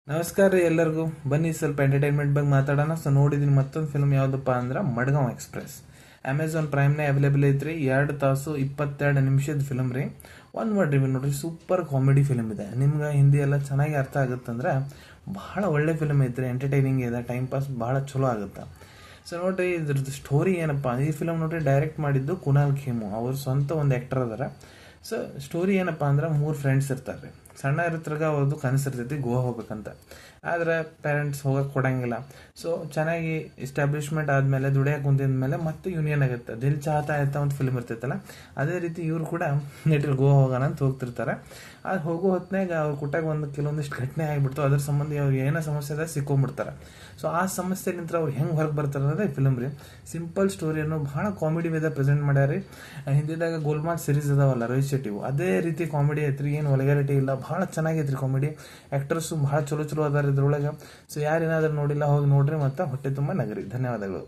ನಮಸ್ಕಾರ ರೀ ಎಲ್ಲರಿಗೂ. ಬನ್ನಿ ಸ್ವಲ್ಪ ಎಂಟರ್ಟೈನ್ಮೆಂಟ್ ಬಗ್ಗೆ ಮಾತಾಡೋಣ. ಸೊ ನೋಡಿದೀನಿ ಮತ್ತೊಂದು ಫಿಲ್ಮ್ ಯಾವುದಪ್ಪ ಅಂದ್ರೆ ಮಡ್ಗಾಂವ್ ಎಕ್ಸ್ಪ್ರೆಸ್. ಅಮೆಝಾನ್ ಪ್ರೈಮ್ನೇ ಅವೈಲೇಬಲ್ ಐತ್ರಿ. 2 ತಾಸು 22 ನಿಮಿಷದ ಫಿಲ್ಮ್ ರೀ. ಒಂದು ವರ್ಡ್ ರಿವ್ಯೂ ನೋಡ್ರಿ, ಸೂಪರ್ ಕಾಮಿಡಿ ಫಿಲ್ಮ್ ಇದೆ. ನಿಮ್ಗೆ ಹಿಂದಿ ಎಲ್ಲ ಚೆನ್ನಾಗಿ ಅರ್ಥ ಆಗುತ್ತಂದ್ರೆ ಬಹಳ ಒಳ್ಳೆ ಫಿಲ್ಮ್ ಐತ್ರಿ. ಎಂಟರ್ಟೈನಿಂಗ್ ಇದೆ, ಟೈಮ್ ಪಾಸ್ ಬಹಳ ಚಲೋ ಆಗುತ್ತೆ. ಸೊ ನೋಡ್ರಿ, ಇದ್ರದ್ದು ಸ್ಟೋರಿ ಏನಪ್ಪ, ಈ ಫಿಲಮ್ ನೋಡ್ರಿ ಡೈರೆಕ್ಟ್ ಮಾಡಿದ್ದು ಕುನಾಲ್ ಖೇಮು. ಅವ್ರ ಸ್ವಂತ ಒಂದು ಆ್ಯಕ್ಟರ್ ಅದಾರ. ಸೊ ಸ್ಟೋರಿ ಏನಪ್ಪ ಅಂದ್ರೆ 3 ಫ್ರೆಂಡ್ಸ್ ಇರ್ತಾರೆ ರೀ. ಸಣ್ಣ ಇರ್ತಾಗ ಅವ್ರದ್ದು ಕನಸಿರ್ತೈತಿ ಗೋವಾ ಹೋಗ್ಬೇಕಂತ. ಆದರೆ ಪೇರೆಂಟ್ಸ್ ಹೋಗಕ್ಕೆ ಕೊಡಂಗಿಲ್ಲ. ಸೊ ಚೆನ್ನಾಗಿ ಎಸ್ಟಾಬ್ಲಿಷ್ಮೆಂಟ್ ಆದಮೇಲೆ ದುಡಿಯಕ್ಕೆ ಕುಂತಿದ್ಮೇಲೆ ಮತ್ತೆ ಯೂನಿಯನ್ ಆಗುತ್ತೆ. ದಿಲ್ ಚಾಹತಾ ಆಯ್ತಾ ಒಂದು ಫಿಲ್ಮ್ ಇರ್ತೈತಲ್ಲ, ಅದೇ ರೀತಿ ಇವ್ರು ಕೂಡ ನೆಟ್ಟಿಗೆ ಗೋವಾ ಹೋಗೋಣ ಅಂತ ಹೋಗ್ತಿರ್ತಾರೆ. ಅದು ಹೋಗೋ ಹೊತ್ನಾಗ ಅವ್ರ ಕುಟ್ಟಾಗ ಕೆಲವೊಂದಿಷ್ಟು ಘಟನೆ ಆಗಿಬಿಡ್ತು. ಅದ್ರ ಸಂಬಂಧ ಅವ್ರಿಗೆ ಏನೋ ಸಮಸ್ಯೆ ಅದ ಸಿಕ್ಕೊಂಡ್ಬಿಡ್ತಾರೆ. ಸೊ ಆ ಸಮಸ್ಯೆ ನಿಂತರ ಅವ್ರು ಹೆಂಗೆ ಹೊರಗೆ ಬರ್ತಾರೆ ಅನ್ನೋದೇ ಫಿಲ್ಮ್ ರೀ. ಸಿಂಪಲ್ ಸ್ಟೋರಿಯನ್ನು ಭಾಳ ಕಾಮಿಡಿ ವೇದ ಪ್ರೆಸೆಂಟ್ ಮಾಡ್ಯಾರಿ. ಹಿಂದಿದಾಗ ಗೋಲ್ಮಾಲ್ ಸೀರೀಸ್ ಅದಾವಲ್ಲ ರೋಹಿತ್ ಶೆಟ್ಟಿವು, ಅದೇ ರೀತಿ ಕಾಮಿಡಿ ಐತ್ರಿ. ಏನು ವಲ್ಗಾರಿಟಿ ಇಲ್ಲ, ಭಾಳ ಚೆನ್ನಾಗೈತ್ರಿ ಕಾಮಿಡಿ. ಆ್ಯಕ್ಟರ್ಸು ಭಾಳ ಚಲೋ ಚಲೋ ಅದಾರ ಇದ್ರೊಳಗೆ. ಸೊ ಯಾರೇನಾದ್ರೂ ನೋಡಿಲ್ಲ ಹೋಗಿ ನೋಡ್ರಿ, ಮತ್ತು ಹೊಟ್ಟೆ ತುಂಬ ನಗರಿ. ಧನ್ಯವಾದಗಳು.